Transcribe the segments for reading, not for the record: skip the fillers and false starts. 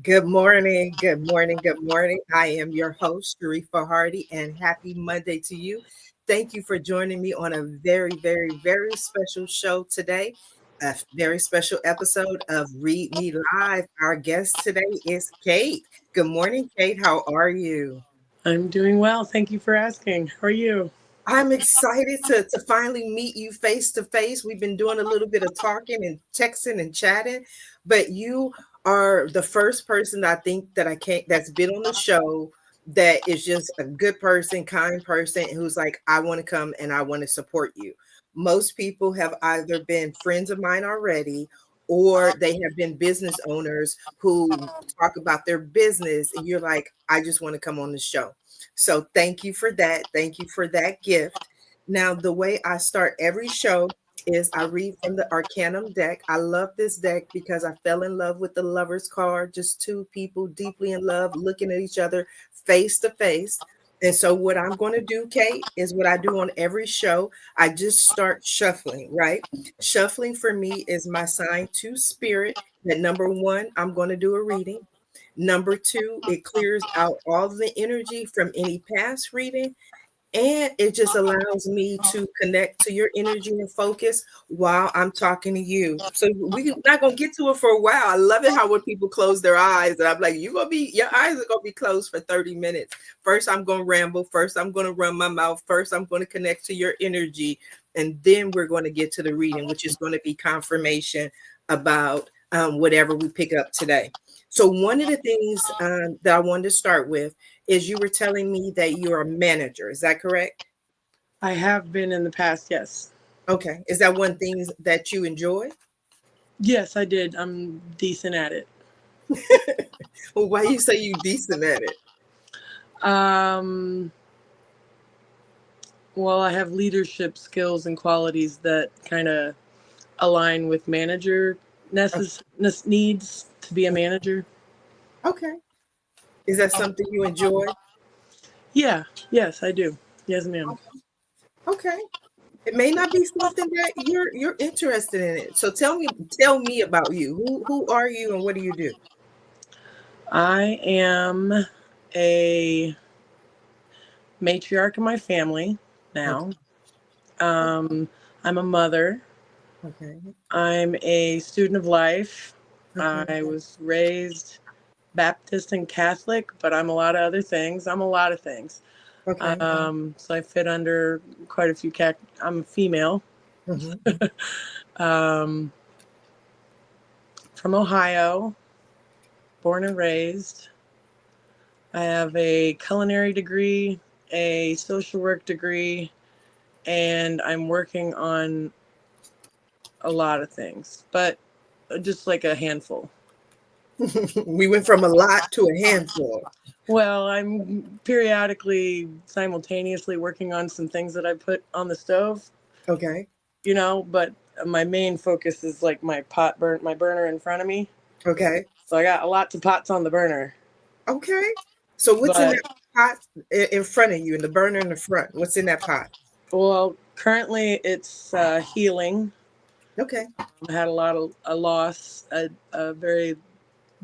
Good morning, good morning, good morning. I am your host, Sharifah Hardy, and happy Monday to you. Thank you for joining me on a very special show today. A very special episode of Read Me Live. Our guest today is Kate. Good morning, Kate. How are you? I'm doing well. Thank you for asking. How are you? I'm excited to finally meet you face to face. We've been doing a little bit of talking and texting and chatting, but you are the first person I think that I can't that's been on the show that is just a good person, kind person who's like, I want to come and I want to support you. Most people have either been friends of mine already or they have been business owners who talk about their business and you're like, I just want to come on the show. So thank you for that. Thank you for that gift. Now, the way I start every show is I read from the Arcanum deck. I love this deck because I fell in love with the Lover's card, just two people deeply in love, looking at each other face to face. And so, what I'm going to do, Kate, is what I do on every show. I just start shuffling, right? Shuffling for me is my sign to spirit that number one, I'm going to do a reading. Number two, it clears out all the energy from any past reading. And it just allows me to connect to your energy and focus while I'm talking to you. So we're not gonna get to it for a while. I love it how when people close their eyes, and I'm like, your eyes are gonna be closed for 30 minutes. First, I'm gonna ramble. First, I'm gonna run my mouth. First, I'm gonna connect to your energy, and then we're gonna get to the reading, which is gonna be confirmation about whatever we pick up today. So one of the things that I wanted to start with is you were telling me that you're a manager. Is that correct? I have been in the past, yes. Okay. Is that one thing that you enjoy? Yes, I did. I'm decent at it. Well, why you say you decent at it? Um, well, I have leadership skills and qualities that kind of align with manager needs to be a manager. Okay. Is that something you enjoy? Yeah, yes, I do. Yes, ma'am. Okay. It may not be something that you're interested in it. So tell me about you. Who are you and what do you do? I am a matriarch of my family Okay. now. Um, I'm a mother. Okay. I'm a student of life. Okay. I was raised Baptist and Catholic, but I'm a lot of other things. I'm a lot of things. Okay. So I fit under quite a few I'm a female, Hmm. um, from Ohio, born and raised. I have a culinary degree, a social work degree, and I'm working on a lot of things, but just like a handful. We went from a lot to a handful. Well, I'm periodically simultaneously working on some things that I put on the stove, Okay. but my main focus is like my burner in front of me. Okay. So I got lots of pots on the burner. Okay. So what's in But that pot in front of you, in the burner in the front? What's in that pot? well, currently it's healing. Okay. I had a loss, a very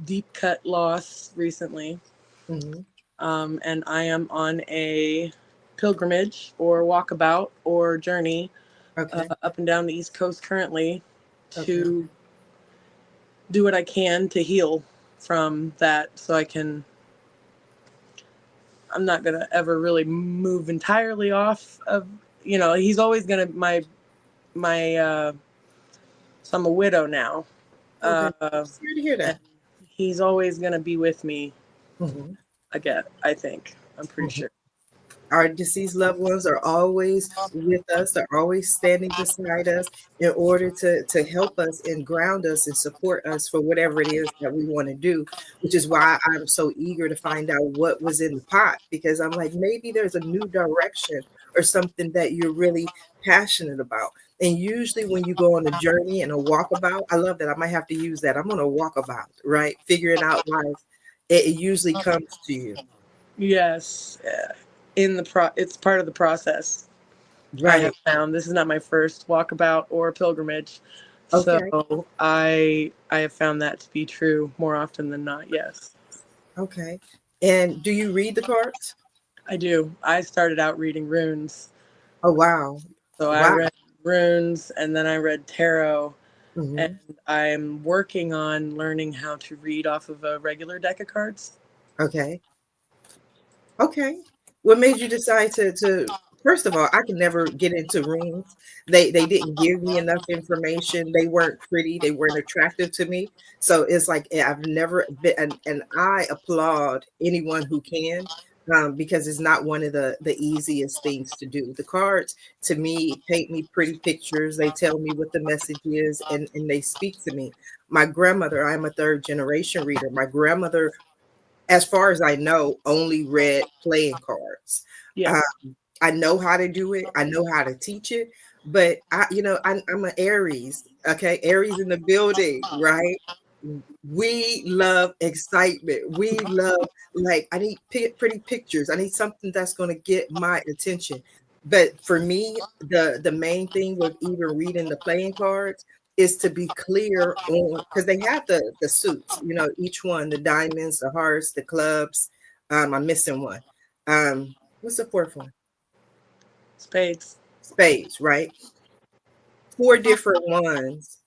deep cut loss recently. Hmm. And I am on a pilgrimage or walkabout or journey Okay. up and down the East Coast currently Okay. to do what I can to heal from that so I'm not going to ever really move entirely off of, he's always going to, my, so I'm a widow now. Okay. Uh, Sorry to hear and that. he's always going to be with me, Hmm. I think. I'm pretty Hmm. sure. Our deceased loved ones are always with us. They're always standing beside us in order to help us and ground us and support us for whatever it is that we want to do, which is why I'm so eager to find out what was in the pot because I'm like, maybe there's a new direction or something that you're really passionate about. And usually when you go on a journey and a walkabout, I love that. I might have to use that. I'm on a walkabout, right? Figuring out life. It usually comes to you. Yes. It's part of the process. I have Right. found this is not my first walkabout or pilgrimage. Okay. So I have found that to be true more often than not. Yes, Okay. And do you read the cards? I do. I started out reading runes. Oh, wow. So I Wow. read runes and then I read tarot, and Hmm. I'm working on learning how to read off of a regular deck of cards. Okay. Okay. What made you decide to first of all, I could never get into rooms. They didn't give me enough information. They weren't pretty. They weren't attractive to me. So it's like I've never been, and I applaud anyone who can, because it's not one of the easiest things to do. The cards to me paint me pretty pictures. They tell me what the message is, and they speak to me. My grandmother, I'm a third generation reader. My grandmother, as far as I know, only read playing cards. Yeah, I know how to do it. I know how to teach it, but I'm an Aries. Okay, Aries in the building, right? We love excitement. We love, like, I need pretty pictures. I need something that's going to get my attention. But for me, the main thing with even reading the playing cards is to be clear on, because they have the suits, each one, the diamonds, the hearts, the clubs. I'm missing one. What's the fourth one? spades. Spades, right? Four different ones.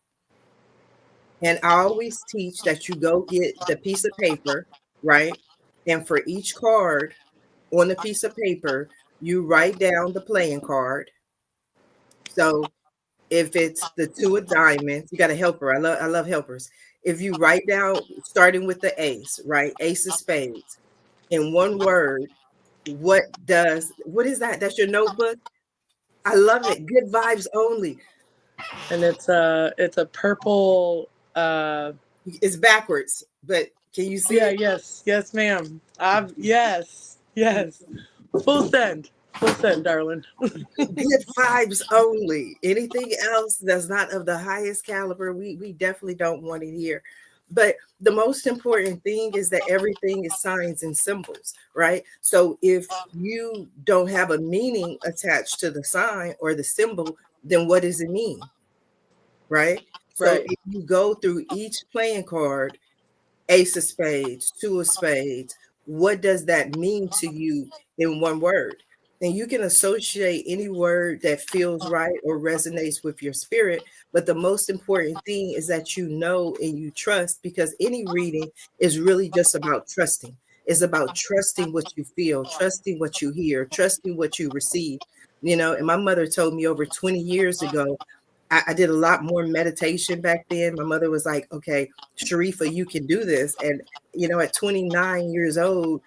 And I always teach that you go get the piece of paper, right? And for each card on the piece of paper, you write down the playing card. So if it's the two of diamonds, you got a helper. I love helpers. If you write down, starting with the ace, right? Ace of spades, in one word, what is that? That's your notebook? I love it. Good vibes only. And it's a purple. It's backwards, but can you see Yeah, it? yes, ma'am. Yes. Full send, darling. Good vibes only. Anything else that's not of the highest caliber, we definitely don't want it here. But the most important thing is that everything is signs and symbols, right? So if you don't have a meaning attached to the sign or the symbol, then what does it mean, right? So Right. if you go through each playing card, ace of spades, two of spades, what does that mean to you in one word? And you can associate any word that feels right or resonates with your spirit. But the most important thing is that you know and you trust, because any reading is really just about trusting. It's about trusting what you feel, trusting what you hear, trusting what you receive. And my mother told me over 20 years ago, I did a lot more meditation back then. My mother was like, okay, Sharifah, you can do this. And, at 29 years old,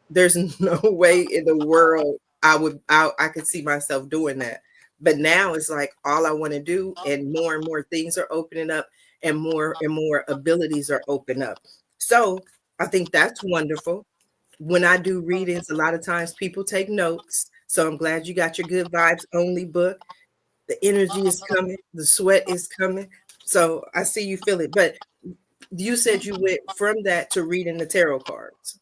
there's no way in the world I could see myself doing that. But now it's like all I want to do, and more things are opening up, and more abilities are open up. So I think that's wonderful. When I do readings, a lot of times people take notes. So I'm glad you got your good vibes only book. The energy is coming, the sweat is coming. So I see you feel it. But you said you went from that to reading the tarot cards.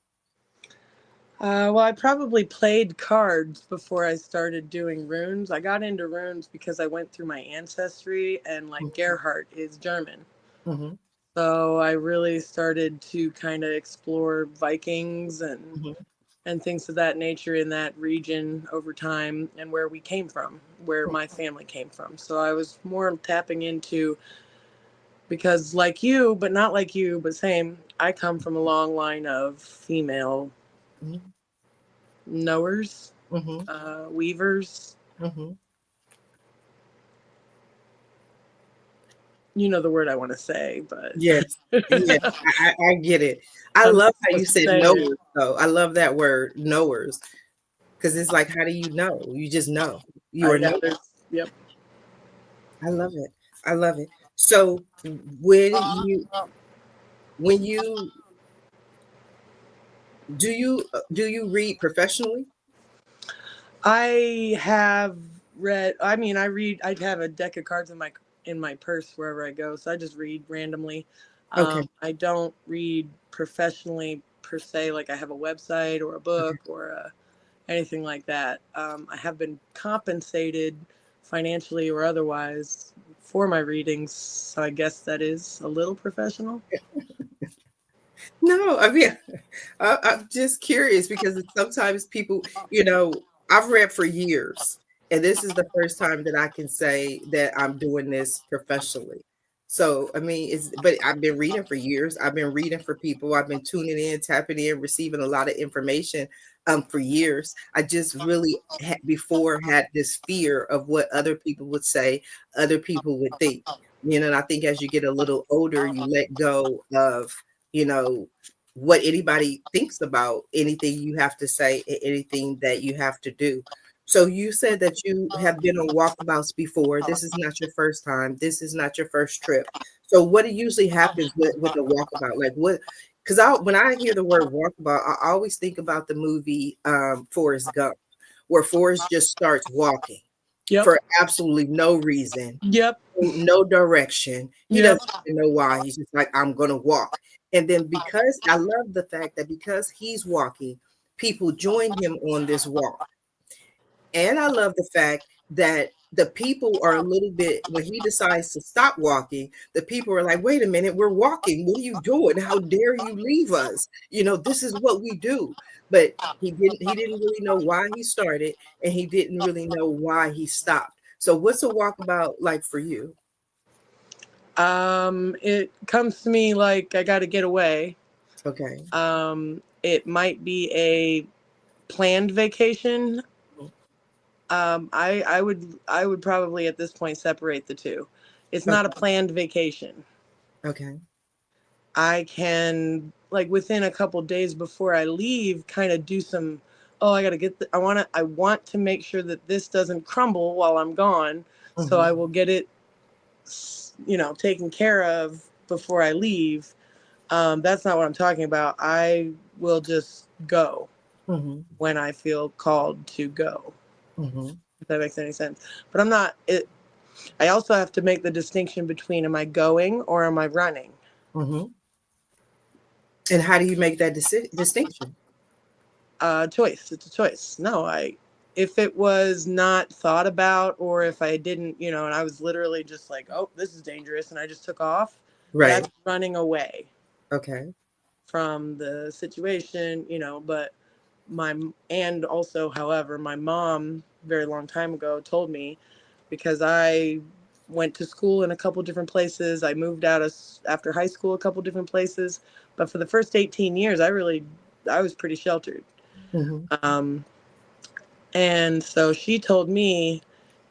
Well, I probably played cards before I started doing runes. I got into runes because I went through my ancestry, and like Gerhart is German. Mm-hmm, So I really started to kind of explore Vikings mm-hmm, and things of that nature in that region over time, and where we came from, where my family came from. So I was more tapping into, because like you, but not like you, but same, I come from a long line of female mm-hmm, knowers, mm-hmm, weavers. mm-hmm. You know the word I want to say, but Yes, yes, I get it. I I'm not love how you supposed to said say it. knowers, though. I love that word, knowers, because it's like, how do you know? You just know. You I are know know. there's, yep. I love it. I love it. So when you do you read professionally? I have read. I mean, I read. I have a deck of cards in my purse wherever I go, so I just read randomly. Okay. I don't read professionally per se. Like I have a website or a Okay. book or anything like that. I have been compensated financially or otherwise for my readings. So I guess that is a little professional. No, I mean, I'm just curious because sometimes people, I've read for years, and this is the first time that I can say that I'm doing this professionally. So, I mean, but I've been reading for years. I've been reading for people. I've been tuning in, tapping in, receiving a lot of information for years. I just really before had this fear of what other people would say, other people would think. And I think as you get a little older, you let go of, you know, what anybody thinks about anything you have to say, anything that you have to do. So you said that you have been on walkabouts before. This is not your first time. This is not your first trip. So what usually happens with a walkabout? Like what? Because when I hear the word walkabout, I always think about the movie Forrest Gump, where Forrest just starts walking Yep. for absolutely no reason, Yep. no direction. He Yep. doesn't even know why. He's just like, I'm gonna walk. And then because I love the fact that because he's walking, people join him on this walk. And I love the fact that the people are a little bit, when he decides to stop walking, the people are like, wait a minute, we're walking. What are you doing? How dare you leave us? This is what we do. But he didn't really know why he started, and he didn't really know why he stopped. So what's a walkabout like for you? It comes to me like I got to get away. Okay. It might be a planned vacation. I would probably at this point separate the two. It's not a Okay. planned vacation. Okay. I can, like, within a couple days before I leave, kind of do some. Oh, I got to I want to make sure that this doesn't crumble while I'm gone, so I Mhm. will get it, taken care of before I leave. That's not what I'm talking about. I will just go Mhm. when I feel called to go. Mhm. If that makes any sense. But I'm not. I also have to make the distinction between am I going or am I running? Mhm. And how do you make that distinction? Choice. It's a choice. No, if it was not thought about, or if I didn't, and I was literally just like, oh, this is dangerous, and I just took off, Right. that's running away Okay. from the situation, but and also, however, my mom, very long time ago, told me, because I went to school in a couple different places. I moved out after high school a couple different places, but for the first 18 years, I was pretty sheltered. Mhm. Um, and so she told me,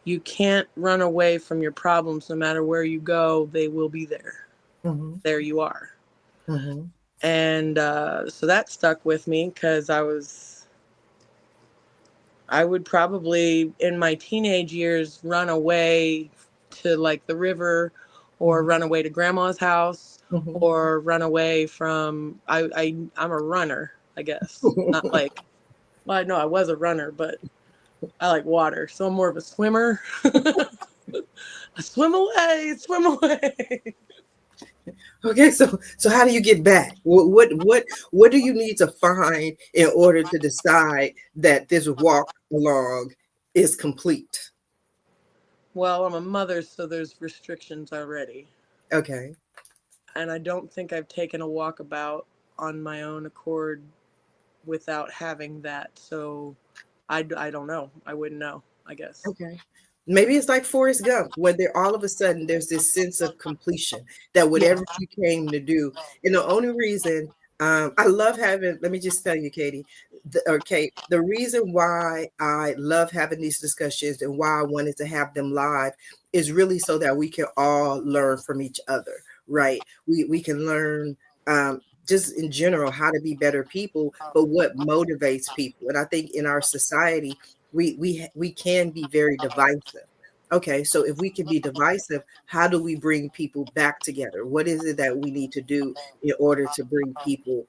you can't run away from your problems. No matter where you go, they will be there. Mhm. There you are. Mhm. And so that stuck with me because I would probably in my teenage years run away to like the river, or Mhm. run away to grandma's house, Mhm. or run away from I'm a runner, I guess. Not like, well, no, I was a runner, but I like water, so I'm more of a swimmer. I swim away, swim away. Okay, so how do you get back? What do you need to find in order to decide that this walk along is complete? Well, I'm a mother, so there's restrictions already. Okay. And I don't think I've taken a walkabout on my own accord without having that. So I don't know. I wouldn't know, I guess. Okay. Maybe it's like Forrest Gump, where there all of a sudden there's this sense of completion that Yeah. whatever you came to do, and the only reason I love having, let me just tell you, Katie, the reason why I love having these discussions and why I wanted to have them live is really so that we can all learn from each other, right? We can learn just in general how to be better people, but what motivates people. And I think in our society, we can be very divisive. Okay, so if we can be divisive, how do we bring people back together? What is it that we need to do in order to bring people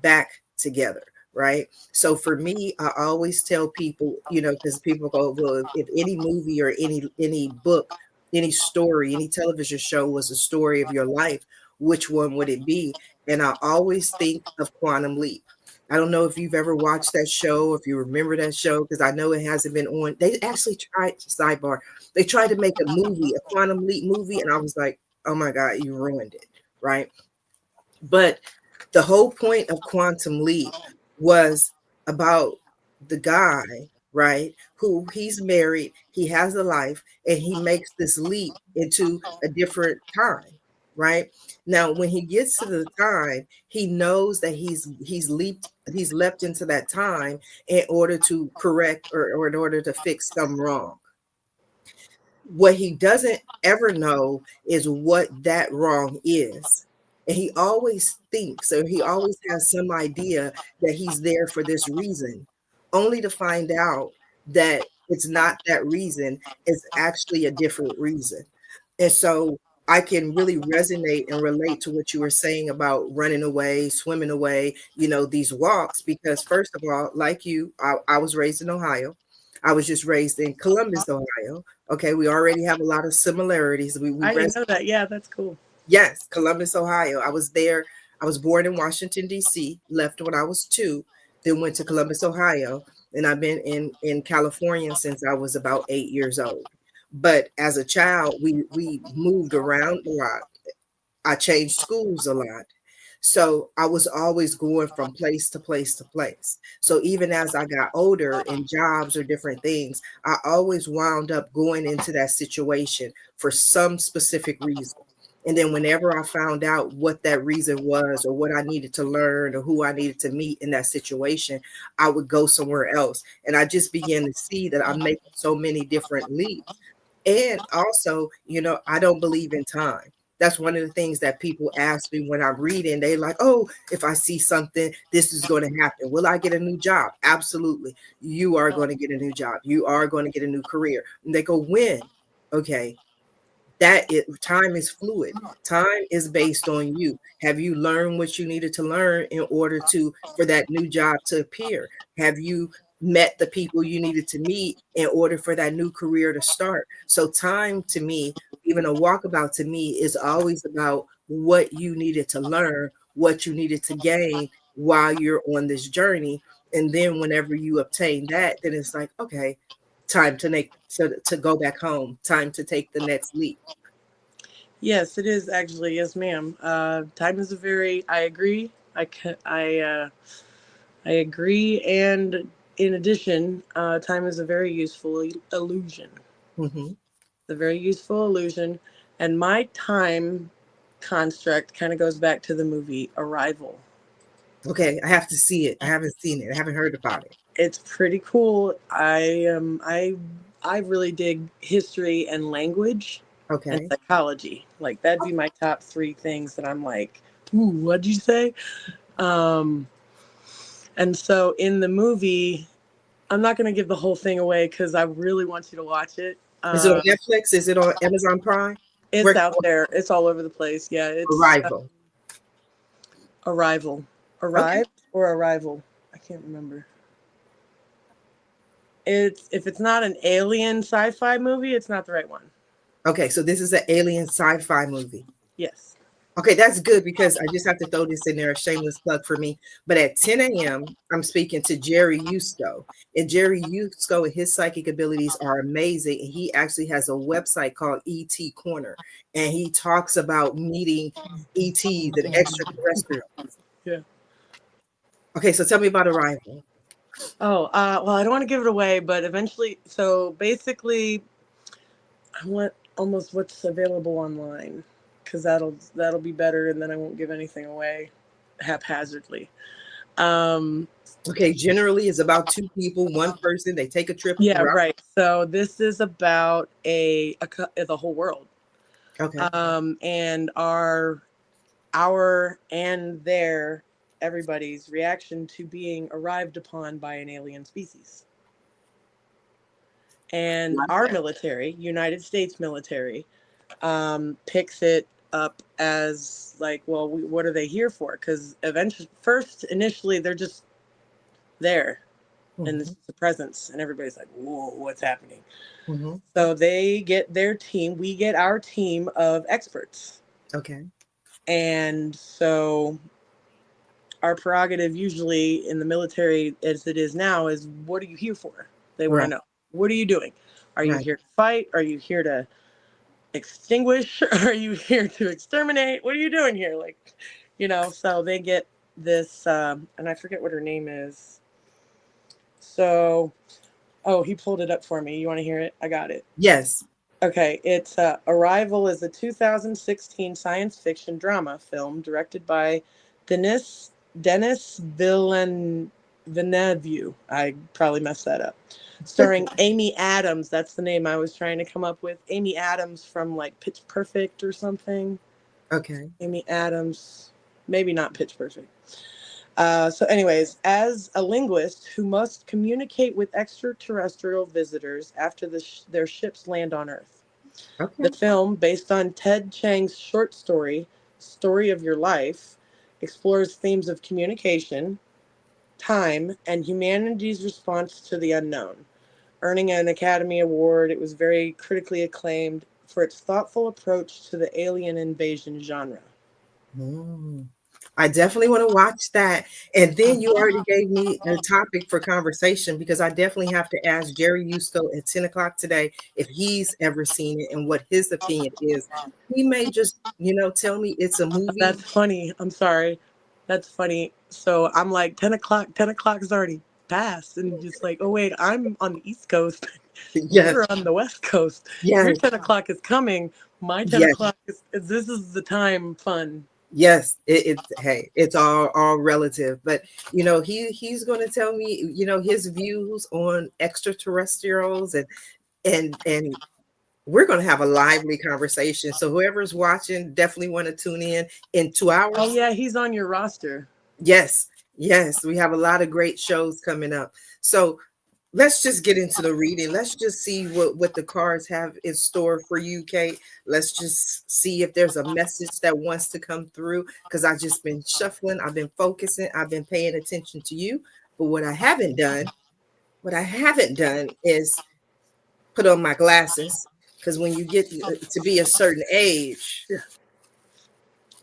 back together? Right. So for me, I always tell people, because people go, well, if any movie or any book, any story, any television show was a story of your life, which one would it be? And I always think of Quantum Leap. I don't know if you've ever watched that show, if you remember that show, because I know it hasn't been on. They actually tried, sidebar, they tried to make a movie, a Quantum Leap movie, and I was like, oh my God, you ruined it, right? But the whole point of Quantum Leap was about the guy, right? Who he's married, he has a life, and he makes this leap into a different time, right? Now, when he gets to the time, he knows that he's leapt into that time in order to correct or in order to fix some wrong. What he doesn't ever know is what that wrong is. And he always thinks, or he always has some idea that he's there for this reason, only to find out that it's not that reason, it's actually a different reason. And so I can really resonate and relate to what you were saying about running away, swimming away, these walks, because first of all, like you, I was raised in Ohio. I was just raised in Columbus, Ohio. Okay, we already have a lot of similarities. We I didn't rest. know that. Yeah, that's cool. Yes, Columbus, Ohio. I was there. I was born in Washington, D.C., left when I was 2, then went to Columbus, Ohio, and I've been in California since I was about 8 years old. But as a child, we moved around a lot. I changed schools a lot. So I was always going from place to place to place. So even as I got older in jobs or different things, I always wound up going into that situation for some specific reason. And then whenever I found out what that reason was or what I needed to learn or who I needed to meet in that situation, I would go somewhere else. And I just began to see that I'm making so many different leaps. And also, I don't believe in time. That's one of the things that people ask me when I'm reading. They like, oh, if I see something, this is going to happen. Will I get a new job? Absolutely. You are going to get a new job. You are going to get a new career. And they go, when? Okay. Time is fluid. Time is based on you. Have you learned what you needed to learn in order for that new job to appear? Have you met the people you needed to meet in order for that new career to start? So time to me, even a walkabout to me, is always about what you needed to learn, what you needed to gain while you're on this journey. And then whenever you obtain that, then it's like, okay, time to go back home, time to take the next leap. Yes, it is actually. Yes, ma'am. Time is a very. I agree. I agree. And in addition, time is a very useful illusion. Mhm. It's a very useful illusion. And my time construct kind of goes back to the movie Arrival. Okay, I have to see it. I haven't seen it. I haven't heard about it. It's pretty cool. I really dig history and language and Okay. psychology. Like that'd be my top three things that I'm like, ooh, what'd you say? Um, and so in the movie, I'm not going to give the whole thing away because I really want you to watch it. Is it on Netflix? Is it on Amazon Prime? It's Where out there. It's all over the place. Yeah, it's Arrival. Arrival, Okay. Arrived or Arrival. I can't remember. It's if it's not an alien sci-fi movie, it's not the right one. Okay, so this is an alien sci-fi movie. Yes. Okay, that's good because I just have to throw this in there, a shameless plug for me. But at 10 a.m., I'm speaking to Jerry Yusko. And Jerry Yusko and his psychic abilities are amazing. And he actually has a website called ET Corner. And he talks about meeting ETs and extraterrestrials. Yeah. Okay, so tell me about Arrival. Oh, well, I don't want to give it away, but eventually, so basically, I want almost what's available online because that'll be better, and then I won't give anything away haphazardly. Um, Okay, generally it's about two people, one person, they take a trip yeah, around. right. So this is about the whole world, Okay. and our and their everybody's reaction to being arrived upon by an alien species. And our military, United States military, picks it up as like, well, what are they here for? Because initially, they're just there, and this Mhm, is a presence, and everybody's like, whoa, what's happening? mhm. So they get their team, we get our team of experts, Okay. and so our prerogative usually in the military as it is now is, what are you here for? They want to Right, know, what are you doing? Are you right. here to fight? Are you here to extinguish? Are you here to exterminate? What are you doing here? Like, so they get this, and I forget what her name is. So, oh, he pulled it up for me. You want to hear it? I got it. Yes. Okay, it's Arrival is a 2016 science fiction drama film directed by Denis Villeneuve. I probably messed that up. Starring Amy Adams. That's the name I was trying to come up with. Amy Adams from like Pitch Perfect or something. Okay. Amy Adams, maybe not Pitch Perfect. So, anyways, as a linguist who must communicate with extraterrestrial visitors after their ships land on Earth. Okay. The film, based on Ted Chiang's short story, Story of Your Life, explores themes of communication, time, and humanity's response to the unknown. Earning an Academy Award, it was very critically acclaimed for its thoughtful approach to the alien invasion genre. Mm. I definitely want to watch that. And then you already gave me a topic for conversation because I definitely have to ask Jerry Yusko at 10 o'clock today if he's ever seen it and what his opinion is. He may just, tell me it's a movie. That's funny. I'm sorry. That's funny. So I'm like 10 o'clock. 10 o'clock is already passed. And just like, oh, wait, I'm on the East Coast. Yes, You're on the West Coast. Your yes, 10 o'clock is coming. My 10 yes, o'clock is this is the time fun. yes. It's hey, it's all relative. But he's going to tell me, his views on extraterrestrials and we're going to have a lively conversation. So whoever's watching, definitely want to tune in 2 hours. Oh, yeah, he's on your roster. Yes, yes, we have a lot of great shows coming up. So let's just get into the reading. Let's just see what the cards have in store for you, Kate. Let's just see if there's a message that wants to come through because I've just been shuffling. I've been focusing. I've been paying attention to you. But what I haven't done is put on my glasses because when you get to be a certain age,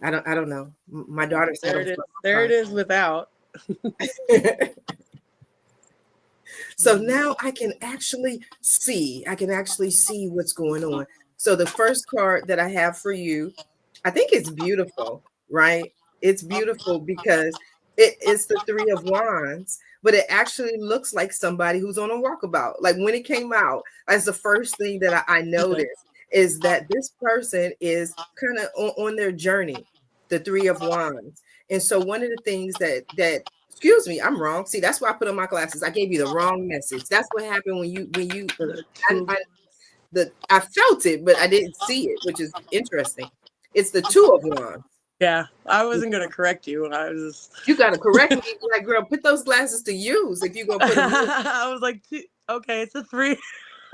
I don't know. My daughter said There I'm it is. There it is without. So now I can actually see. I can actually see what's going on. So the first card that I have for you, I think it's beautiful, right? It's beautiful because it's the Three of Wands, but it actually looks like somebody who's on a walkabout. Like when it came out, that's the first thing that I noticed is that this person is kind of on their journey, the Three of Wands. And so one of the things that excuse me, I'm wrong. See, that's why I put on my glasses. I gave you the wrong message. That's what happened when you I felt it, but I didn't see it, which is interesting. It's the Two of Wands. Yeah, I wasn't going to correct you. I was You got to correct me, like, girl, put those glasses to use if you're gonna put them in. I was like, okay, it's a 3.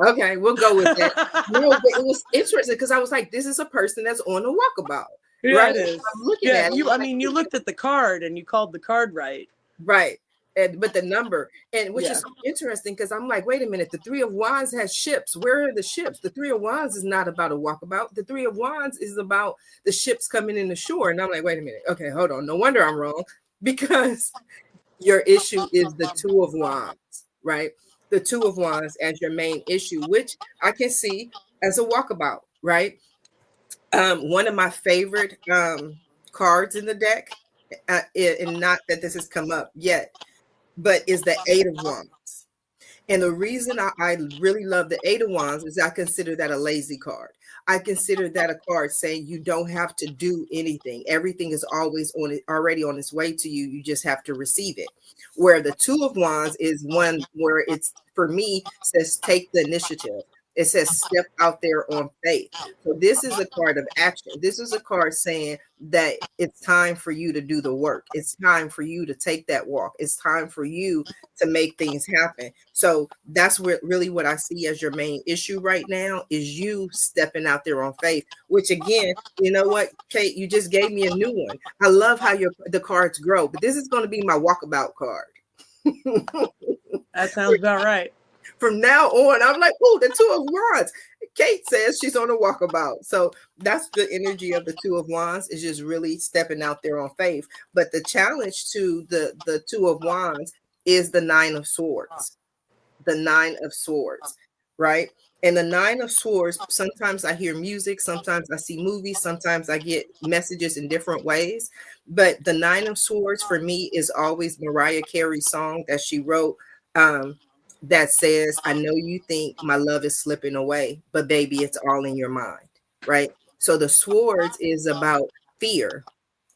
Okay, we'll go with that. No, but it was interesting because I was like, this is a person that's on a walkabout, Yeah, right? it is. I'm looking Yeah, at it. I mean, you looked at the card and you called the card right. Right. But the number, and which is Yeah. so interesting because I'm like, wait a minute, the Three of Wands has ships. Where are the ships? The Three of Wands is not about a walkabout. The Three of Wands is about the ships coming in the shore. And I'm like, wait a minute. Okay, hold on. No wonder I'm wrong because your issue is the Two of Wands, right? The Two of Wands as your main issue, which I can see as a walkabout, right? One of my favorite cards in the deck, and not that this has come up yet, but is the Eight of Wands. And the reason I really love the Eight of Wands is I consider that a lazy card. I consider that a card saying you don't have to do anything. Everything is always on it, already on its way to you. You just have to receive it. Where the Two of Wands is one where it's, for me, says take the initiative. It says step out there on faith. So this is a card of action. This is a card saying that it's time for you to do the work. It's time for you to take that walk. It's time for you to make things happen. So that's really what I see as your main issue right now is you stepping out there on faith, which again, you know what, Kate, you just gave me a new one. I love how the cards grow, but this is going to be my walkabout card. That sounds about right. From now on, I'm like, oh, the Two of Wands. Kate says she's on a walkabout. So that's the energy of the Two of Wands, is just really stepping out there on faith. But the challenge to the Two of Wands is the Nine of Swords. The Nine of Swords, right? And the Nine of Swords, sometimes I hear music, sometimes I see movies, sometimes I get messages in different ways. But the Nine of Swords for me is always Mariah Carey's song that she wrote, um, that says, I know you think my love is slipping away, but baby, it's all in your mind, right? So the swords is about fear,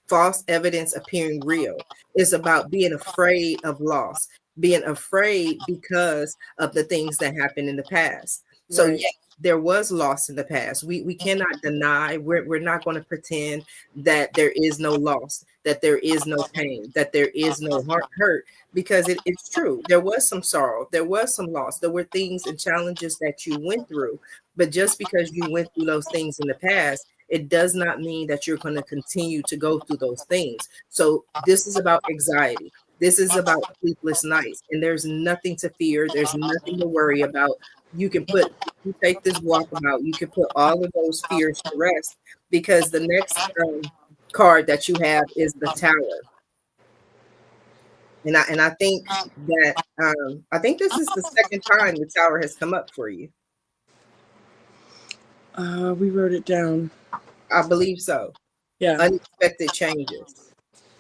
false evidence appearing real. It's about being afraid of loss, being afraid because of the things that happened in the past. So Right. yeah, there was loss in the past. We cannot deny, we're not going to pretend that there is no loss, that there is no pain, that there is no hurt, because it's true. There was some sorrow, there was some loss, there were things and challenges that you went through. But just because you went through those things in the past, it does not mean that you're going to continue to go through those things. So this is about anxiety. This is about sleepless nights, and there's nothing to fear. There's nothing to worry about. You can put, you take this walkabout, you can put all of those fears to rest, because the next card that you have is the Tower. And I think that I think this is the second time the Tower has come up for you. We wrote it down. I believe so. Yeah. Unexpected changes.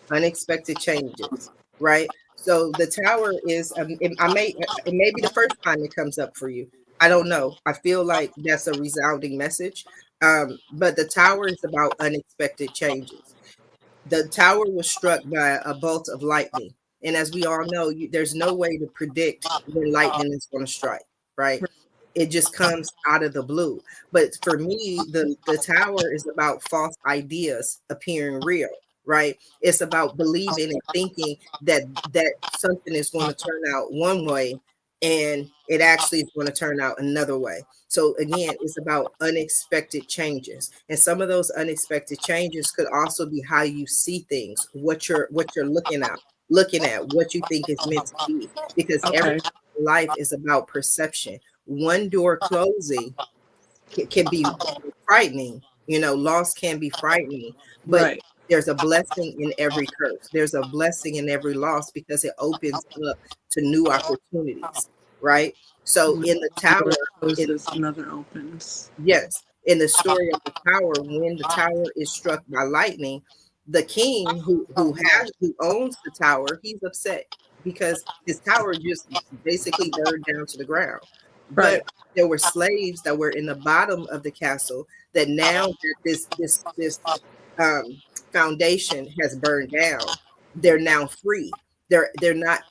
Unexpected changes, right? So the Tower is, it may be the first time it comes up for you. I don't know. I feel like that's a resounding message. But the Tower is about unexpected changes. The tower was struck by a bolt of lightning. And as we all know, there's no way to predict when lightning is going to strike, right? It just comes out of the blue. But for me, the tower is about false ideas appearing real, right? It's about believing and thinking that something is going to turn out one way, and it actually is going to turn out another way. So again, it's about unexpected changes. And some of those unexpected changes could also be how you see things, what you're looking at, what you think is meant to be. Because everything Okay. in life is about perception. One door closing can be frightening. Loss can be frightening, but Right. there's a blessing in every curse. There's a blessing in every loss, because it opens up to new opportunities, right? So in the Door Tower, closes, another opens. yes, in the story of the Tower, when the Tower is struck by lightning, the king who owns the tower, he's upset because his tower just basically burned down to the ground. But Right. there were slaves that were in the bottom of the castle, that now that this um, foundation has burned down, they're now free. They're not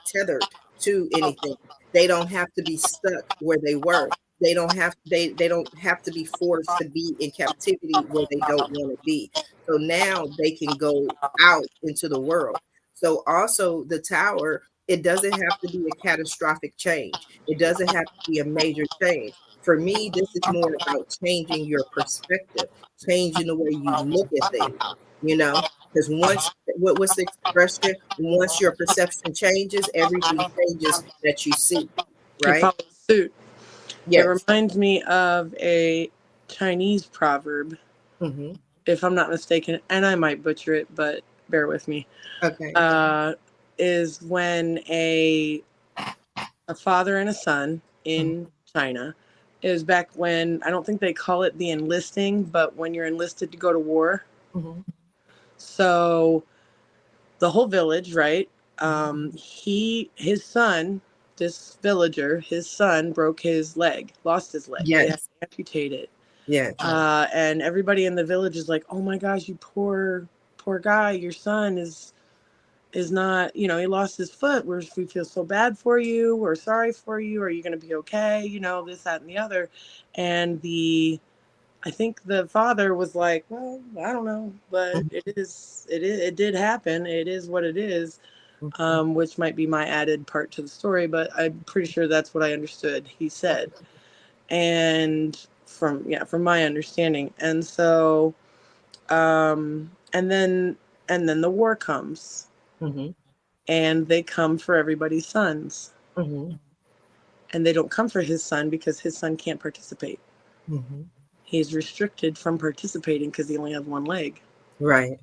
tethered to anything. They don't have to be stuck where they were. They don't have to be forced to be in captivity where they don't want to be. So now they can go out into the world. So also the Tower, it doesn't have to be a catastrophic change. It doesn't have to be a major change. For me, this is more about changing your perspective, changing the way you look at things, because what's the expression? Once your perception changes, everything changes that you see, It right? follows suit. It Yes. reminds me of a Chinese proverb, Hmm. if I'm not mistaken, and I might butcher it, but bear with me. Okay. Uh, is when a father and a son in China, is back when, I don't think they call it the enlisting, but when you're enlisted to go to war. Mm-hmm. So the whole village, right? Hmm. His son, this villager, his son broke his leg, lost his leg. They had to Yes. amputate it. Yes. And everybody in the village is like, "Oh my gosh, you poor guy, your son is not, he lost his foot. We feel so bad for you. We're sorry for you. Are you going to be okay? This, that, and the other." And I think the father was like, "Well, I don't know, but it did happen. It is what it is." Mhm. Which might be my added part to the story, but I'm pretty sure that's what I understood he said. And from my understanding. And so, and then the war comes, Mhm. and they come for everybody's sons. Mhm. And they don't come for his son because his son can't participate. Mhm. He's restricted from participating because he only has one leg. Right.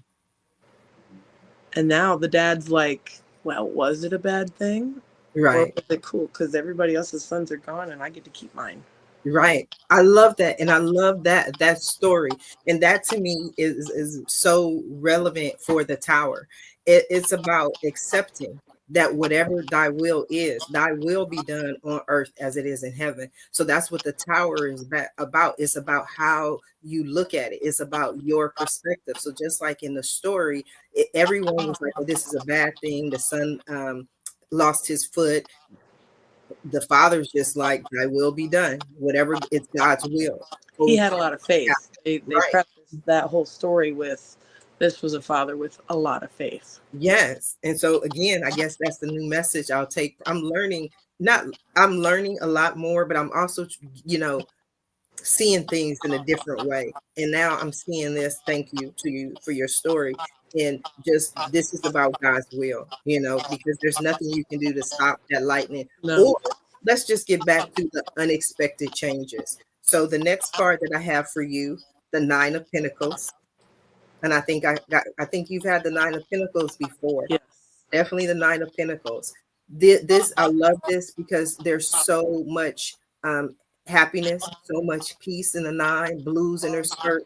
And now the dad's like, well, was it a bad thing? Or Right. was it cool? Because everybody else's sons are gone and I get to keep mine. Right. I love that. And I love that story. And that to me is so relevant for the tower. It's about accepting that whatever thy will be done on earth as it is in heaven. So that's what the tower is about. It's about how you look at it. It's about your perspective. So just like in the story, everyone was like, oh, this is a bad thing. The son lost his foot. The father's just like, thy will be done, whatever, it's God's will. He Oh, had a lot of faith. They right. prefaced that whole story with this was a father with a lot of faith. Yes. And so again, I guess that's the new message I'll take. Not I'm learning a lot more, but I'm also, you know, seeing things in a different way. And now I'm seeing this. Thank you to you for your story. And just this is about God's will, because there's nothing you can do to stop that lightning. No. Or let's just get back to the unexpected changes. So the next card that I have for you, the Nine of Pentacles. And I think you've had the Nine of Pentacles before. Yes. Definitely the Nine of Pentacles. This I love this because there's so much happiness, so much peace in the nine, blues in her skirt,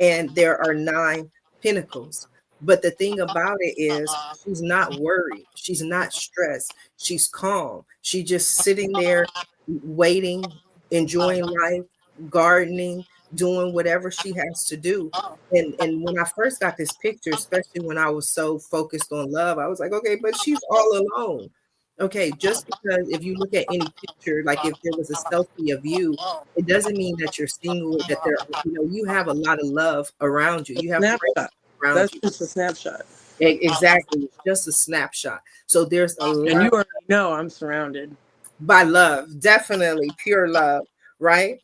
and there are nine pentacles. But the thing about it is she's not worried. She's not stressed. She's calm. She's just sitting there waiting, enjoying life, gardening, doing whatever she has to do. And when I first got this picture, especially when I was so focused on love, I was like, okay, but she's all alone. Okay, just because if you look at any picture, like if there was a selfie of you, it doesn't mean that you're single, that you have a lot of love around you. You have friends Snapshot. around That's you. just a snapshot. Exactly. It's just a snapshot. So there's a And lot you already know I'm surrounded. by love, definitely pure love, right?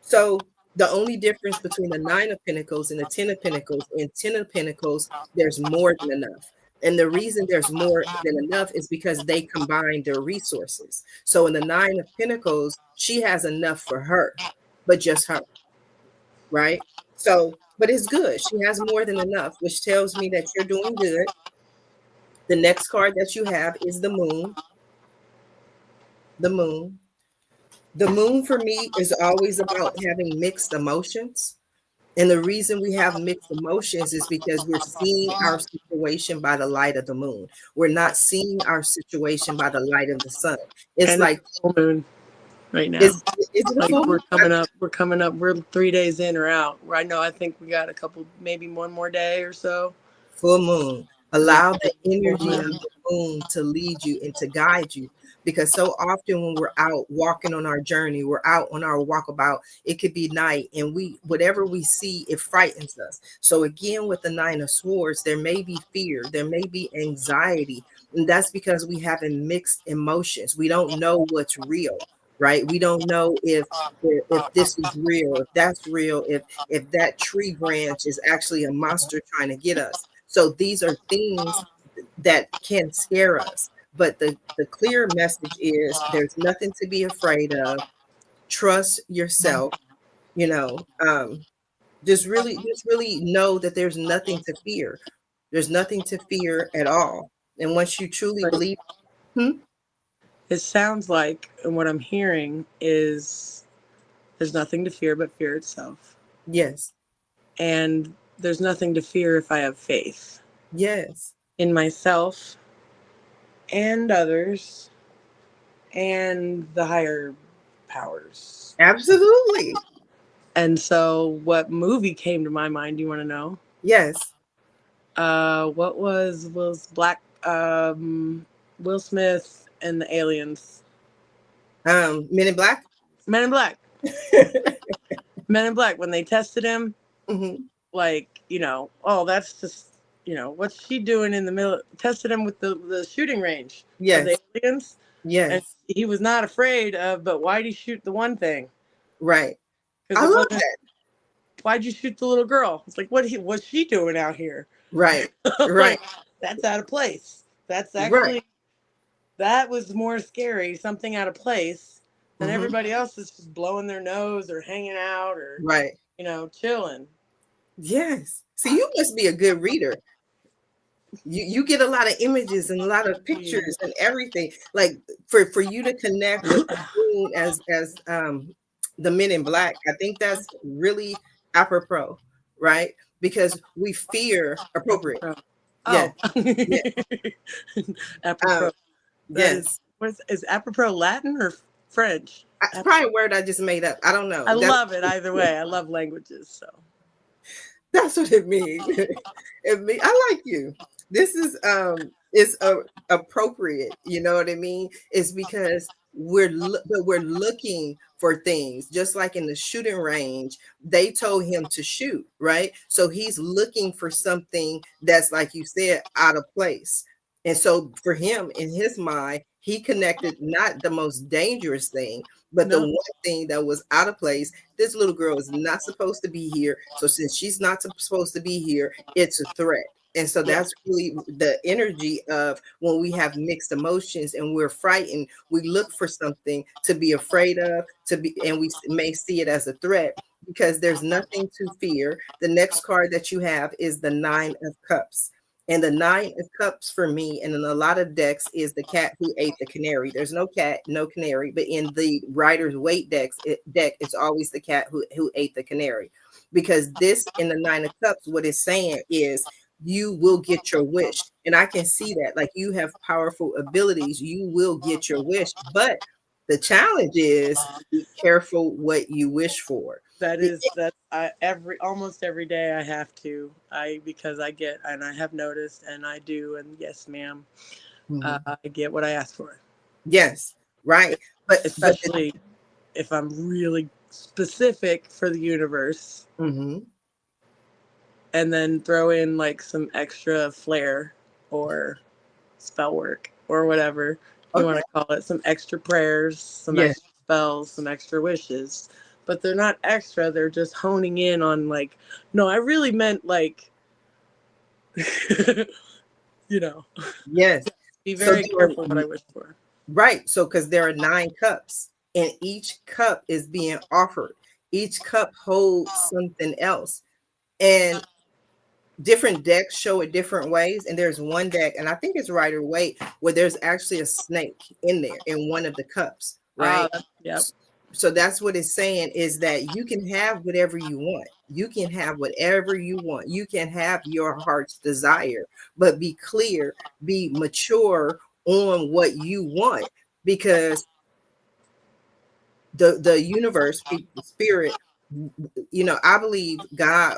So the only difference between the Nine of Pentacles and the Ten of Pentacles, in Ten of Pentacles, there's more than enough. And the reason there's more than enough is because they combine their resources. So in the Nine of Pentacles, she has enough for her, but just her, right? So, but it's good. She has more than enough, which tells me that you're doing good. The next card that you have is the Moon. The Moon. The Moon for me is always about having mixed emotions. And the reason we have mixed emotions is because we're seeing our situation by the light of the moon. We're not seeing our situation by the light of the sun. It's And it's like, full moon right now. is it a Like full moon? we're coming up. We're 3 days in or out. I think we got a couple, maybe one more day or so. Full moon. And then Allow the full energy of moon. the moon to lead you and to guide you. Because so often when we're out walking on our journey, we're out on our walkabout, it could be night, and whatever we see, it frightens us. So again, with the Nine of Swords, there may be fear, there may be anxiety, and that's because we have mixed emotions. We don't know what's real, right? We don't know if this is real, if that's real, if that tree branch is actually a monster trying to get us. So these are things that can scare us. But the clear message is there's nothing to be afraid of. Trust yourself, you know. Just really know that there's nothing to fear. There's nothing to fear at all. And once you truly Like, believe, hmm, it sounds like, and what I'm hearing is there's nothing to fear but fear itself. yes, And there's nothing to fear if I have faith yes, in myself and others and the higher powers. absolutely, And so, what movie came to my mind? Do you want to know? yes. What was Will Smith and the aliens? Men in Black. Men in Black. Men in Black. When they tested him, Hmm. like, oh, that's just, what's she doing in the middle? Tested him with the shooting range of the Yes, aliens, and yes, he was not afraid of. But why'd he shoot the one thing? right. Because I it love wasn't. that. Why'd you shoot the little girl? It's like, what's she doing out here? Right, right, Like, that's out of place. That's right. actually, that was more scary. Something out of place and Mm-hmm. everybody else is just blowing their nose or hanging out or, Right. chilling. Yes. See, you must be a good reader. You get a lot of images and a lot of Yeah. pictures and everything. Like for you to connect with the moon as the Men in Black, I think that's really apropos, right? Because we fear appropriate. Apropos. Yeah. Oh, Yeah. Um, apropos. That yes. is apropos Latin or French? It's probably a word I just made up. I don't know. I love it either way. I love languages. So That's what it means. I like you. This is appropriate. You know what I mean? It's because but we're looking for things. Just like in the shooting range, they told him to shoot, right? So he's looking for something that's, like you said, out of place. And so for him, in his mind, he connected not the most dangerous thing, but the no, one thing that was out of place. This little girl is not supposed to be here. So since she's not supposed to be here, it's a threat. And so yeah, that's really the energy of when we have mixed emotions and we're frightened, we look for something to be afraid of, and we may see it as a threat because there's nothing to fear. The next card that you have is the Nine of Cups. And the Nine of Cups for me, and in a lot of decks, is the cat who ate the canary. There's no cat, no canary, but in the Rider's Waite deck, it's always the cat who ate the canary. Because this in the Nine of Cups, what it's saying is you will get your wish. And I can see that. Like, you have powerful abilities, you will get your wish. But the challenge is be careful what you wish for. that's almost every day I have to because I get and I have noticed and I do and yes, ma'am, Mhm. I get what I ask for, Yes, right. But especially if I'm really specific for the universe, mhm. and then throw in like some extra flair or spell work or whatever you want Okay. to call it, some extra prayers, some Yeah. extra spells, some extra wishes. But they're not extra, they're just honing in on like, no, I really meant like, you know, Yes. be So very there are, careful what I wish for. right. So because there are nine cups, and each cup is being offered. Each cup holds something else. And different decks show it different ways. And there's one deck, and I think it's Rider Waite, where there's actually a snake in there in one of the cups, right? Yep. So that's what it's saying, is that you can have whatever you want. You can have whatever you want. You can have your heart's desire, but be clear, be mature on what you want, because the universe, spirit, I believe God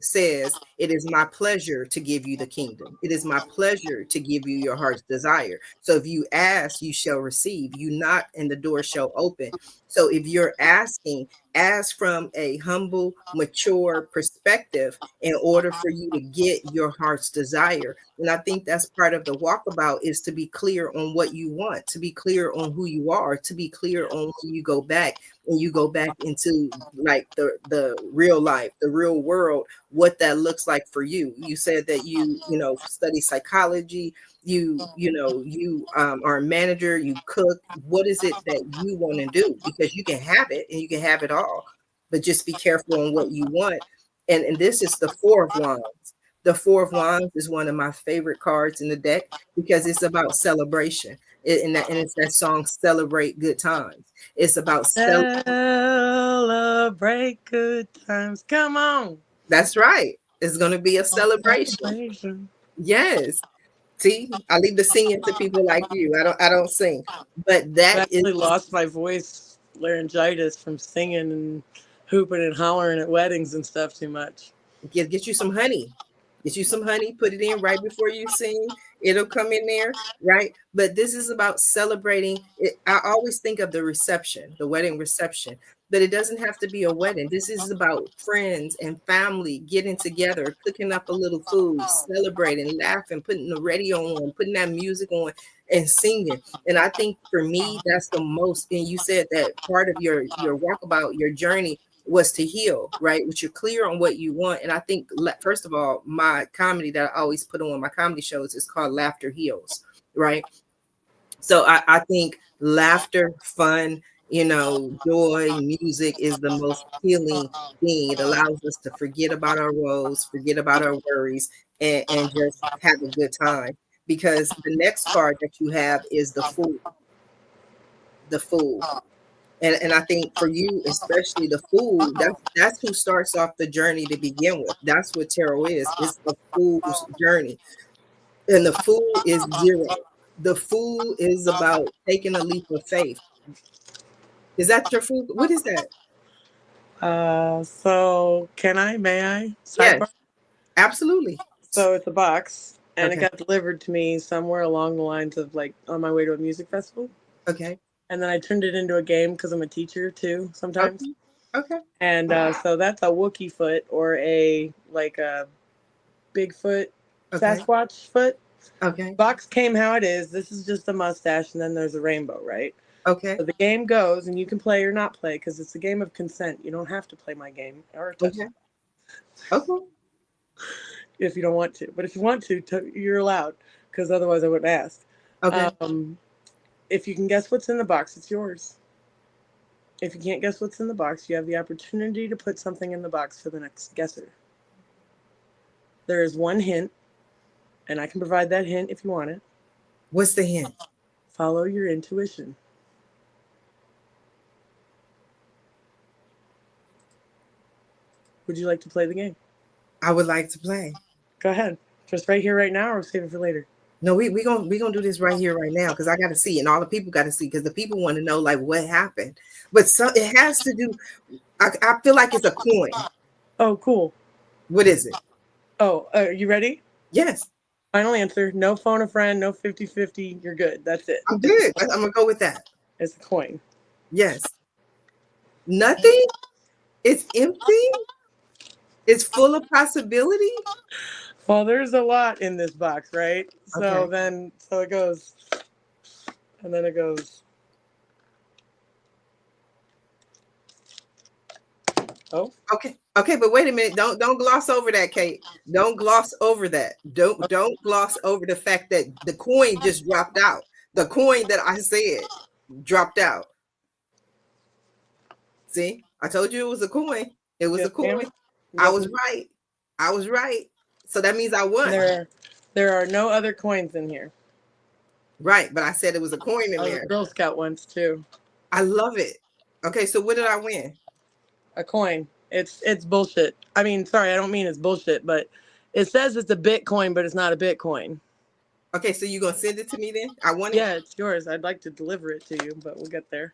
says, it is my pleasure to give you the kingdom. It is my pleasure to give you your heart's desire. So if you ask, you shall receive. You knock, and the door shall open. So if you're asking, ask from a humble, mature perspective in order for you to get your heart's desire. And I think that's part of the walkabout, is to be clear on what you want, to be clear on who you are, to be clear on when you go back, and you go back into like the real life, the real world, what that looks like for you. You said that study psychology, you are a manager, you cook. What is it that you want to do? Because you can have it, and you can have it all, but just be careful on what you want. And this is the Four of Wands. The Four of Wands is one of my favorite cards in the deck, because it's about celebration. And it's that song, Celebrate Good Times. It's about Celebrate good times. Come on. that's right. It's going to be a celebration. Celebration. Yes. See, I leave the singing to people like you. I don't sing. But I that is, actually lost my voice, laryngitis, from singing and hooping and hollering at weddings and stuff too much. get you some honey. Get you some honey, put it in right before you sing. It'll come in there, right? But this is about celebrating it. I always think of the reception, the wedding reception, but it doesn't have to be a wedding. This is about friends and family getting together, cooking up a little food, celebrating, laughing, putting the radio on, putting that music on, and singing. And I think for me, that's the most. And you said that part of your walkabout, your journey, was to heal, right? Which you're clear on what you want. And I think, first of all, my comedy that I always put on my comedy shows is called Laughter Heals, right? So I think laughter, fun, Joy, music is the most healing thing. It allows us to forget about our woes, forget about our worries, and just have a good time. Because the next card that you have is the Fool. The Fool. And I think for you, especially the Fool, that's who starts off the journey to begin with. That's what tarot is. It's the Fool's journey. And the Fool is zero. The Fool is about taking a leap of faith. Is that your Fool? What is that? So may I? Yes, Sidebar. absolutely. So it's a box, and it Okay. got delivered to me somewhere along the lines of like on my way to a music festival. Okay. And then I turned it into a game because I'm a teacher too sometimes. Okay. Okay. And so that's a Wookiee foot or a like a Bigfoot Okay. Sasquatch foot. Okay. Box came how it is. This is just a mustache, and then there's a rainbow, right? Okay. So the game goes, and you can play or not play because it's a game of consent. You don't have to play my game or touch Okay. it Okay. if you don't want to. But if you want to, you're allowed because otherwise I wouldn't ask. Okay. If you can guess what's in the box, it's yours. If you can't guess what's in the box, you have the opportunity to put something in the box for the next guesser. There is one hint, and I can provide that hint if you want it. What's the hint? Follow your intuition. Would you like to play the game? I would like to play. Go ahead. Just right here, right now, or save it for later? No, we gonna do this right here, right now, because I got to see, and all the people got to see, because the people want to know like what happened. But it has to do. I feel like it's a coin. Oh, cool. What is it? Oh, are you ready? Yes, Final answer. No phone a friend, no 50-50. You're good. That's it. I'm good. I'm gonna go with that. It's a coin. Yes. Nothing. It's empty. It's full of possibility. Well, there's a lot in this box, right? So Okay. so it goes, and then it goes. Oh, Okay. Okay, but wait a minute. Don't gloss over that, Kate. Don't gloss over that. Don't gloss over the fact that the coin just dropped out. The coin that I said dropped out. See, I told you it was a coin. It was a yes, ma'am. coin. I Yes, was ma'am. right. I was right. So that means I won. There are no other coins in here. Right, but I said it was a coin in I was a there. Girl Scout once too. I love it. Okay, so what did I win? A coin. It's bullshit. I mean, sorry, I don't mean it's bullshit, but it says it's a Bitcoin, but it's not a Bitcoin. Okay, so you gonna send it to me then? I want it. Yeah, it's yours. I'd like to deliver it to you, but we'll get there.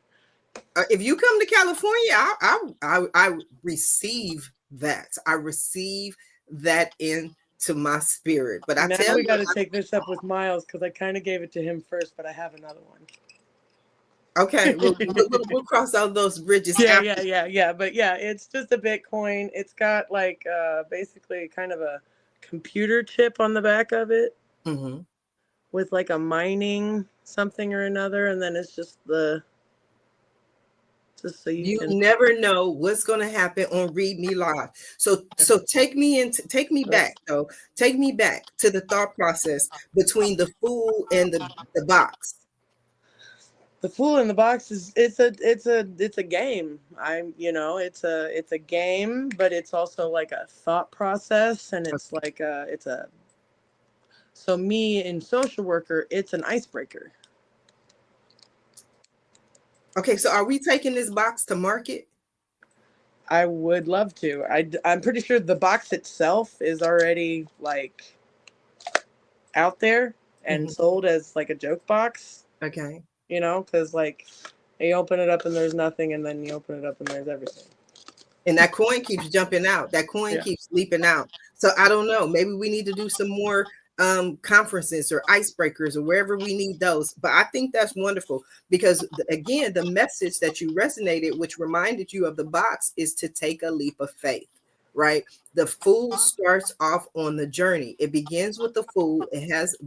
If you come to California, I receive that. I receive that into my spirit. But I Now tell we you, got to take this up with Miles because I kind of gave it to him first, but I have another one. okay, we'll cross all those bridges Yeah, after. yeah. But yeah, it's just a Bitcoin. It's got like basically kind of a computer chip on the back of it Mm-hmm. with like a mining something or another, and then it's just so you You can. never know what's going to happen on Read Me Live. So take me back though. Take me back to the thought process between the Fool and the box. The Fool in the Box is it's a game. It's a game, but it's also like a thought process, and it's like it's a so me in social worker, it's an icebreaker. Okay, so are we taking this box to market? I would love to. I'm pretty sure the box itself is already like out there and Mm-hmm. sold as like a joke box. Okay. Because like you open it up and there's nothing, and then you open it up and there's everything. And that coin keeps jumping out. That coin Yeah. keeps leaping out. So I don't know. Maybe we need to do some more conferences or icebreakers or wherever we need those. But I think that's wonderful because again, the message that you resonated, which reminded you of the box, is to take a leap of faith. Right? The Fool starts off on the journey. It begins with the Fool.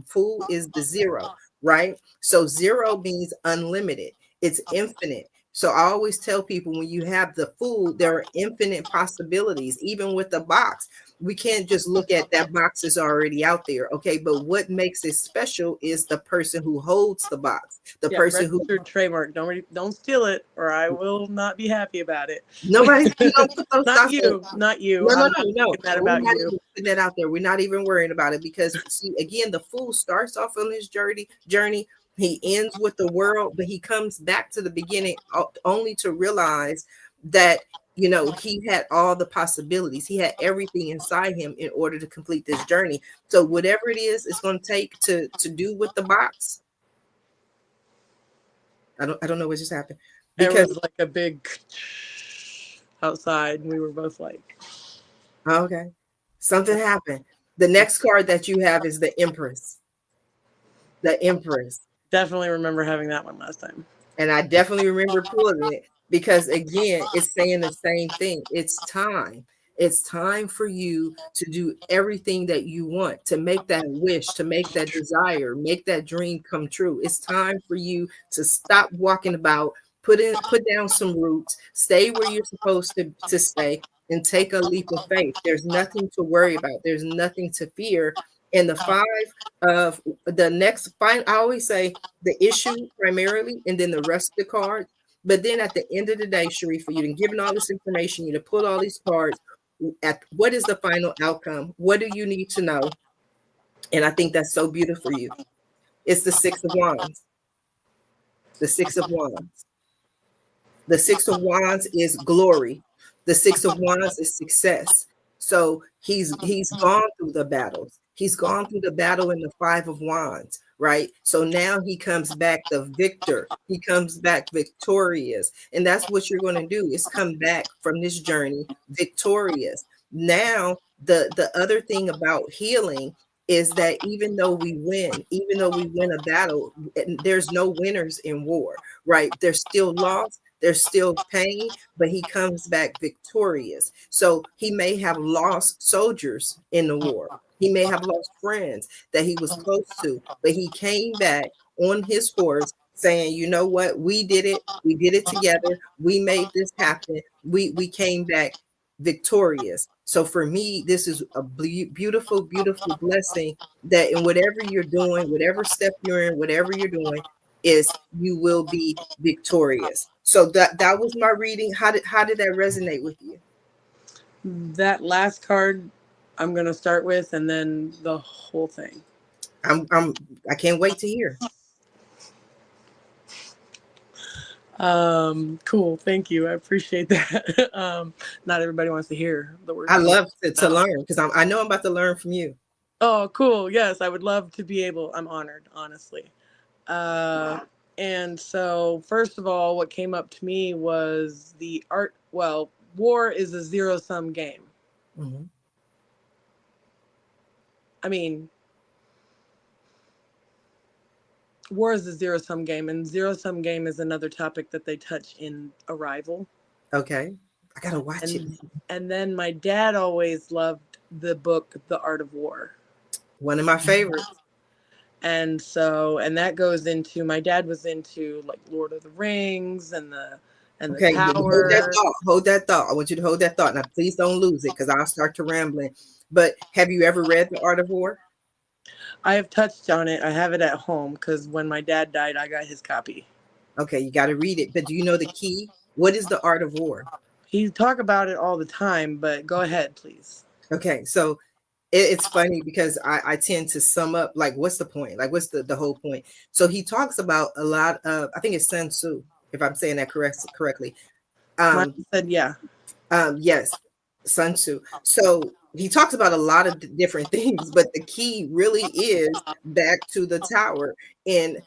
Fool is the zero, right? So zero means unlimited. It's infinite. So I always tell people, when you have the food, there are infinite possibilities. Even with the box, we can't just look at that box is already out there. Okay, but what makes it special is the person who holds the box, the Yeah, person who registered trademark. Don't steal it, or I will not be happy about it. nobody's, we don't put those Not thoughts in. you, not you. No, no, I'm not no, no. thinking that We're about not you. even putting that out there. We're not even worrying about it, because see, again, the fool starts off on his journey. He ends with the world, but he comes back to the beginning, only to realize that, he had all the possibilities. He had everything inside him in order to complete this journey. So whatever it is it's going to take to do with the box, I don't know what just happened, There because was like a big outside, and we were both like, okay, something happened. The next card that you have is the Empress. The Empress. definitely remember having that one last time. And I definitely remember pulling it, because again, it's saying the same thing. It's time. It's time for you to do everything that you want, to make that wish, to make that desire, make that dream come true. It's time for you to stop walking about, put down some roots, stay where you're supposed to stay, and take a leap of faith. There's nothing to worry about. There's nothing to fear. And the five of the next fine, I always say the issue primarily, and then the rest of the cards. But then at the end of the day, Sharifah, you done given all this information, you done pulled all these cards. At what is the final outcome? What do you need to know? And I think that's so beautiful for you. It's the Six of Wands. The Six of Wands. The Six of Wands is glory. The Six of Wands is success. So he's gone through the battles. He's gone through the battle in the Five of Wands, right? So now he comes back the victor. He comes back victorious. And that's what you're going to do, is come back from this journey victorious. Now, the other thing about healing is that even though we win a battle, there's no winners in war, right? There's still loss, there's still pain, but he comes back victorious. So he may have lost soldiers in the war. He may have lost friends that he was close to, but he came back on his horse saying, you know what, we did it. We did it together. We made this happen. We came back victorious. So for me, this is a beautiful, beautiful blessing, that in whatever you're doing, whatever step you're in, whatever you're doing, is you will be victorious. So that was my reading. How did that resonate with you? That last card I'm going to start with, and then the whole thing. I can't wait to hear. Cool. Thank you. I appreciate that. Not everybody wants to hear the words. I love to learn, because I know I'm about to learn from you. Oh, cool. Yes, I would love to be able. I'm honored, honestly. And so, first of all, what came up to me was the art. Well, war is a zero-sum game. Mm-hmm. I mean, war is a zero-sum game, and zero-sum game is another topic that they touch in Arrival. Okay, I gotta watch it. And then my dad always loved the book The Art of War. One of my favorites. And so, and that goes into, my dad was into like Lord of the Rings and the Okay, Tower. hold that thought. I want you to hold that thought. Now, please don't lose it, because I'll start to rambling. But have you ever read The Art of War? I have touched on it. I have it at home, because when my dad died, I got his copy. Okay, you got to read it. But do you know the key? What is The Art of War? He talk about it all the time, but go ahead, please. Okay, so it's funny, because I tend to sum up, like, what's the point? Like, what's the whole point? So he talks about a lot of, I think it's Sun Tzu, if I'm saying that correctly. Mine said, yeah. Yes, Sun Tzu. So he talks about a lot of different things, but the key really is back to the tower, and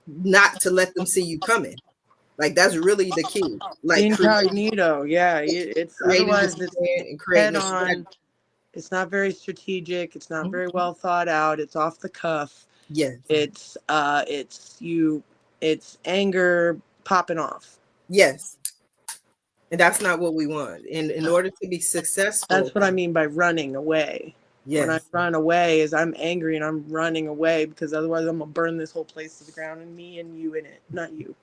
not to let them see you coming. Like, that's really the key. Like, incognito. Yeah, it's otherwise it's head on. It's not very strategic. It's not very well thought out. It's off the cuff. Yes. It's anger popping off. Yes. And that's not what we want. And in order to be successful, that's what I mean by running away. Yes. When I run away is I'm angry and I'm running away, because otherwise I'm gonna burn this whole place to the ground, and me and you in it, not you.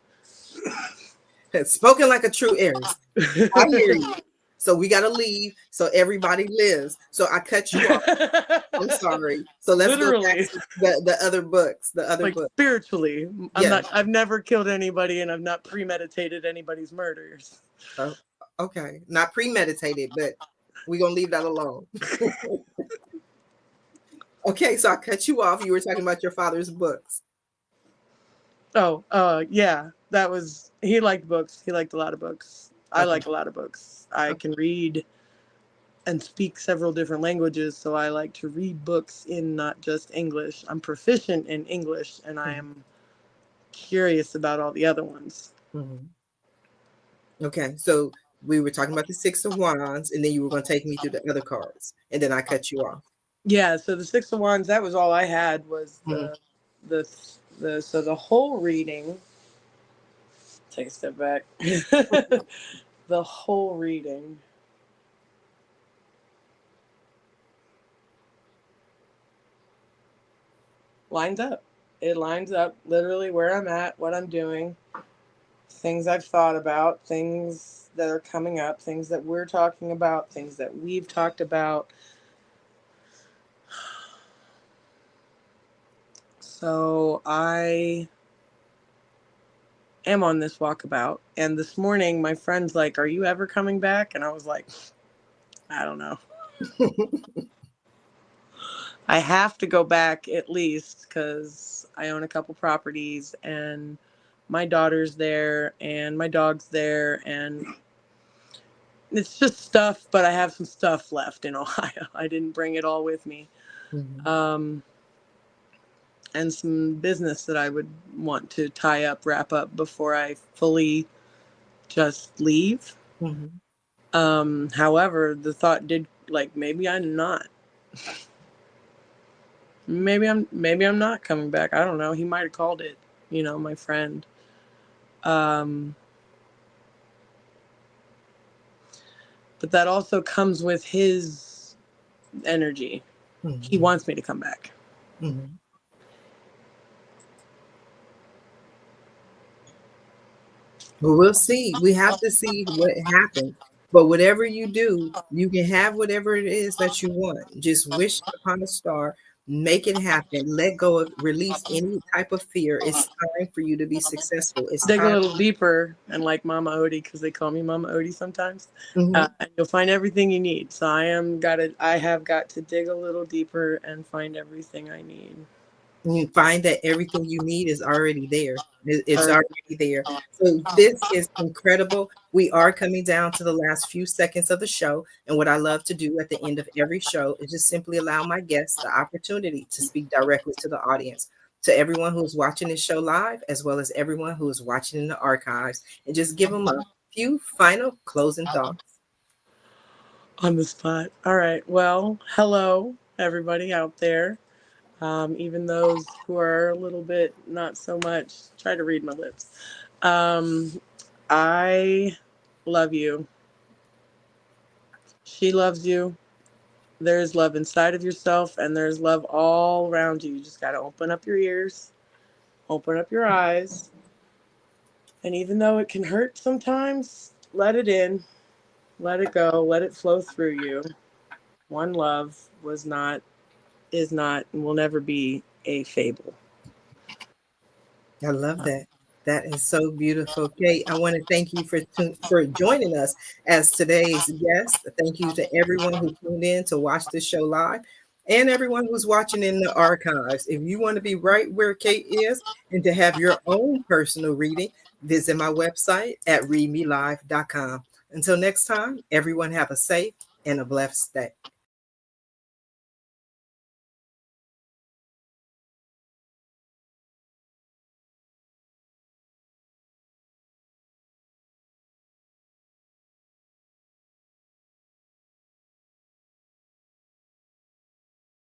Spoken like a true Aries. I hear you. So we got to leave so everybody lives. So I cut you off. I'm sorry. So let's go back Literally. to the other books. The other Like book. spiritually. Yeah. I've never killed anybody, and I've not premeditated anybody's murders. Oh, okay. Not premeditated, but we're gonna leave that alone. Okay, so I cut you off. You were talking about your father's books. Oh, yeah. That was, he liked books. He liked a lot of books. I Okay. like a lot of books. I Okay. can read and speak several different languages, so I like to read books in not just English. I'm proficient in English, and I am curious about all the other ones. Mm-hmm. Okay, so we were talking about the Six of Wands, and then you were going to take me through the other cards, and then I cut you off. Yeah, so the Six of Wands, that was all I had, was the so the whole reading. Take a step back. The whole reading. Lines up. It lines up literally where I'm at, what I'm doing, things I've thought about, things that are coming up, things that we're talking about, things that we've talked about. So I am on this walkabout. And this morning, my friend's like, "Are you ever coming back?" And I was like, "I don't know. I have to go back at least because I own a couple properties and my daughter's there and my dog's there, and it's just stuff, but I have some stuff left in Ohio. I didn't bring it all with me. Mm-hmm. And some business that I would want to tie up, wrap up before I fully just leave. Mm-hmm. However, the thought did, like, maybe I'm not. Maybe I'm not coming back. I don't know. He might have called it, my friend. But that also comes with his energy. Mm-hmm. He wants me to come back. Mm-hmm. Well, we'll see. We have to see what happens. But whatever you do, you can have whatever it is that you want. Just wish upon a star, make it happen, let go of, release any type of fear. It's time for you to be successful. It's Dig a time. little deeper, and like Mama Odie, because they call me Mama Odie sometimes, Mhm. and you'll find everything you need. So I have got to dig a little deeper and find everything I need. You find that everything you need is already there. It's Or already there. So this is incredible. We are coming down to the last few seconds of the show. And what I love to do at the end of every show is just simply allow my guests the opportunity to speak directly to the audience, to everyone who's watching this show live, as well as everyone who is watching in the archives, and just give them a few final closing thoughts. on the spot. All right. Well, hello, everybody out there. Even those who are a little bit not so much. Try to read my lips. I love you. She loves you. There's love inside of yourself, and there's love all around you. You just got to open up your ears, open up your eyes. And even though it can hurt sometimes, let it in, let it go, let it flow through you. One love was not, is not, and will never be a fable. I love that. That is so beautiful, Kate. I want to thank you for joining us as today's guest. Thank you to everyone who tuned in to watch this show live, and everyone who's watching in the archives. If you want to be right where Kate is and to have your own personal reading, visit my website at readmelive.com. Until next time, everyone have a safe and a blessed day.